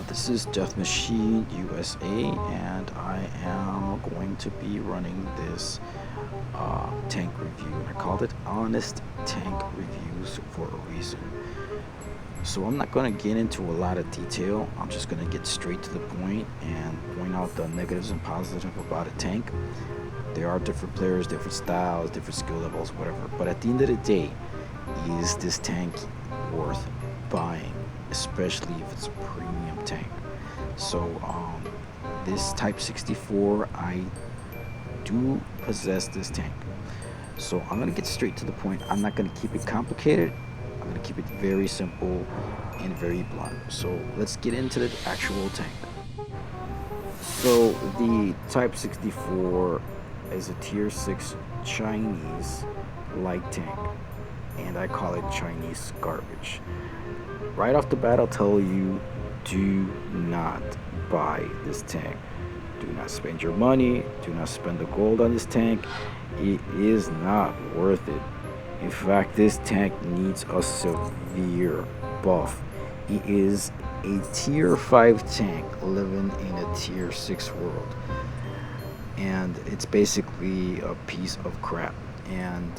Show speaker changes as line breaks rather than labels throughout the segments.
This is Death Machine USA, and I am going to be running this tank review. I called it Honest Tank Reviews for a reason. So I'm not going to get into a lot of detail. I'm just going to get straight to the point and point out the negatives and positives about a tank. There are different players, different styles, different skill levels, whatever. But at the end of the day, is this tank worth buying, especially if it's a premium tank? So this Type-64, I do possess this tank. So I'm gonna get straight to the point. I'm not gonna keep it complicated. I'm gonna keep it very simple and very blunt. So let's get into the actual tank. So the Type-64 is a tier 6 Chinese light tank, and I call it Chinese garbage. Right off the bat, I'll tell you, do not buy this tank. Do not spend your money. Do not spend the gold on this tank. It is not worth it. In fact, this tank needs a severe buff. It is a tier 5 tank living in a tier 6 world. And it's basically a piece of crap. And,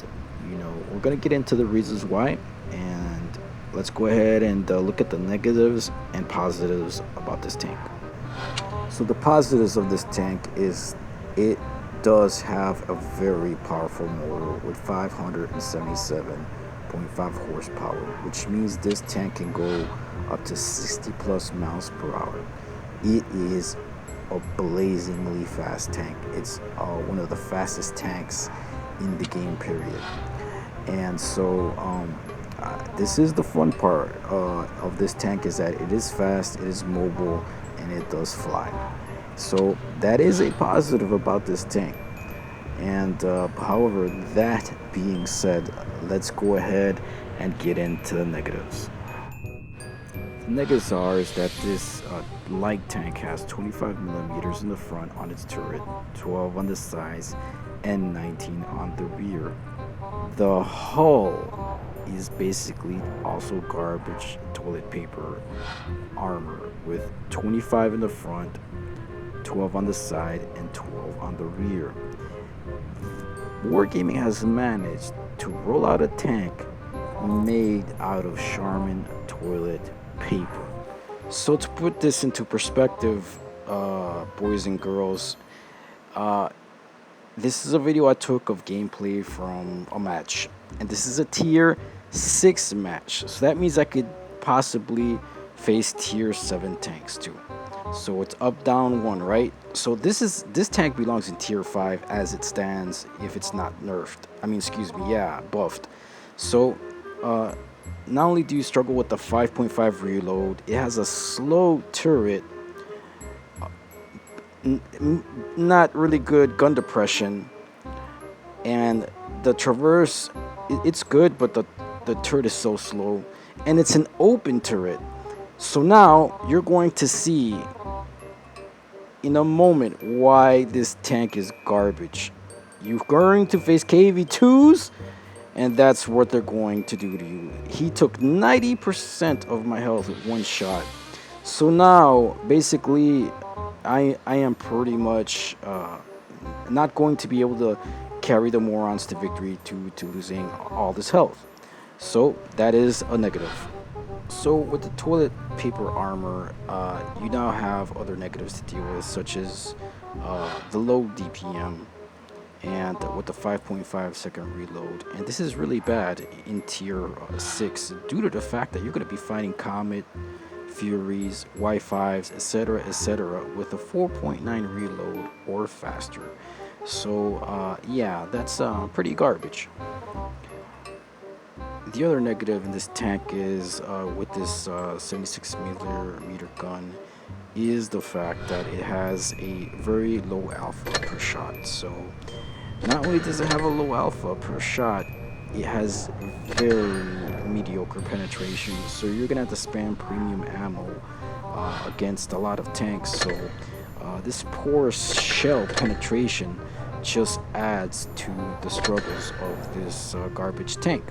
we're going to get into the reasons why. And let's go ahead and look at the negatives and positives about this tank. So the positives of this tank is it does have a very powerful motor with 577.5 horsepower, which means this tank can go up to 60 plus miles per hour. It is a blazingly fast tank. It's one of the fastest tanks in the game, period. And so this is the fun part of this tank, is that it is fast, it is mobile, and it does fly. So that is a positive about this tank. And however, that being said, let's go ahead and get into the negatives. The negatives are is that this light tank has 25 millimeters in the front on its turret, 12 on the sides, and 19 on the rear. The hull is basically also garbage toilet paper armor with 25 in the front, 12 on the side, and 12 on the rear. Wargaming has managed to roll out a tank made out of Charmin toilet paper. So to put this into perspective, boys and girls, this is a video I took of gameplay from a match, and this is a tier 6 match, so that means I could possibly face tier 7 tanks too. So it's up, down, 1, right? So this tank belongs in tier 5 as it stands, if it's not nerfed. Buffed. So not only do you struggle with the 5.5 reload, it has a slow turret, not really good gun depression, and the traverse, it's good, but the turret is so slow, and it's an open turret. So now you're going to see in a moment why this tank is garbage. You're going to face KV2s, and that's what they're going to do to you. He took 90% of my health with one shot. So now basically I am pretty much not going to be able to carry the morons to victory to losing all this health. So that is a negative. So with the toilet paper armor, you now have other negatives to deal with, such as the low DPM and with the 5.5 second reload. And this is really bad in tier 6 due to the fact that you're going to be fighting Comet, Furies, Y5s, etc., with a 4.9 reload or faster. So yeah, that's pretty garbage. The other negative in this tank is with this 76mm gun is the fact that it has a very low alpha per shot. So not only does it have a low alpha per shot, it has very mediocre penetration. So you're gonna have to spam premium ammo against a lot of tanks. So this poor shell penetration just adds to the struggles of this garbage tank.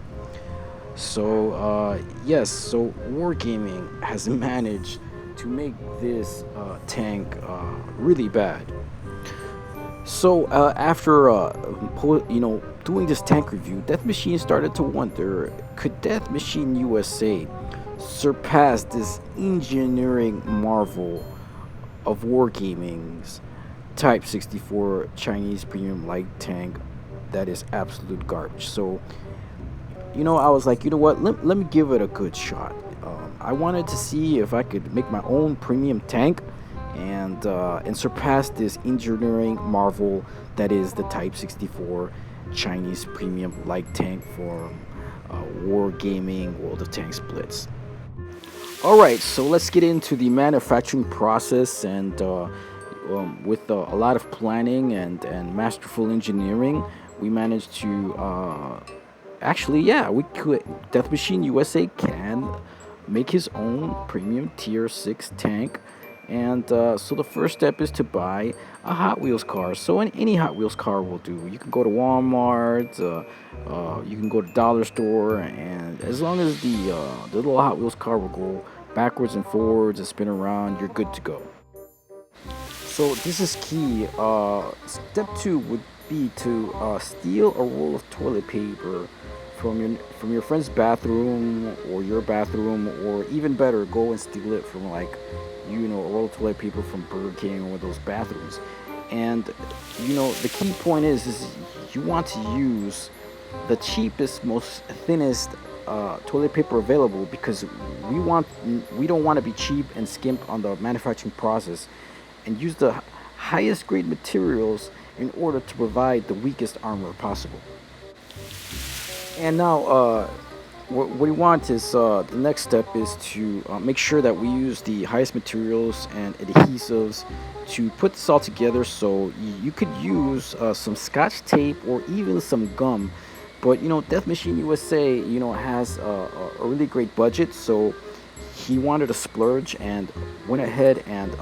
So yes, so Wargaming has managed to make this tank really bad. So after doing this tank review, Death Machine started to wonder, could Death Machine USA surpass this engineering marvel of wargaming's Type-64 Chinese premium light tank that is absolute garbage? So I was like, you know what, let me give it a good shot. I wanted to see if I could make my own premium tank and surpass this engineering marvel that is the Type-64 Chinese premium light tank for Wargaming World of Tanks Blitz. Alright, so let's get into the manufacturing process, and with a lot of planning and masterful engineering, we managed to we could. Death Machine USA can make his own premium tier 6 tank. And so the first step is to buy a Hot Wheels car. So any Hot Wheels car will do. You can go to Walmart, you can go to Dollar Store, and as long as the little Hot Wheels car will go backwards and forwards and spin around, you're good to go. So this is key. Step 2 would be to steal a roll of toilet paper from your friend's bathroom or your bathroom, or even better, go and steal it from a roll of toilet paper from Burger King or those bathrooms. And the key point is you want to use the cheapest, most thinnest toilet paper available, because we don't want to be cheap and skimp on the manufacturing process, and use the highest grade materials in order to provide the weakest armor possible. And now what we want is the next step is to make sure that we use the highest materials and adhesives to put this all together. So you could use some Scotch tape or even some gum, but Death Machine USA has a really great budget, so he wanted to splurge and went ahead and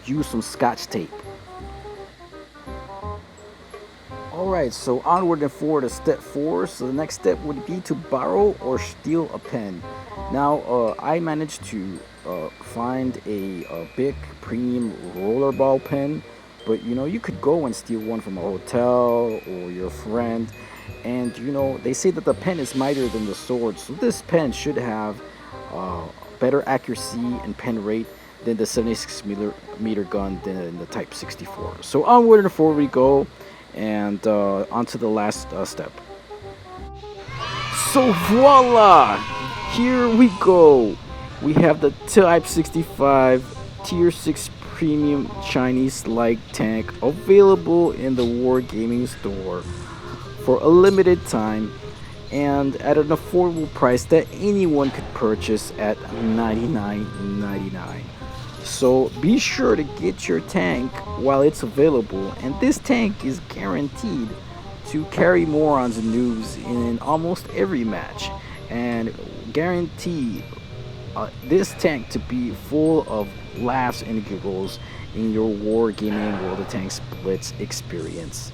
used some Scotch tape. Alright, so onward and forward to step 4. So the next step would be to borrow or steal a pen. Now, I managed to find a big premium rollerball pen, but you could go and steal one from a hotel or your friend. And they say that the pen is mightier than the sword, so this pen should have better accuracy and pen rate than the 76 millimeter gun than the Type-64. So onward and forward we go. And on to the last step. So voila! Here we go! We have the Type-65 Tier 6 Premium Chinese light tank available in the Wargaming store for a limited time and at an affordable price that anyone could purchase at $99.99. So be sure to get your tank while it's available, and this tank is guaranteed to carry morons and noobs in almost every match, and guarantee this tank to be full of laughs and giggles in your Wargaming World of Tanks Blitz experience.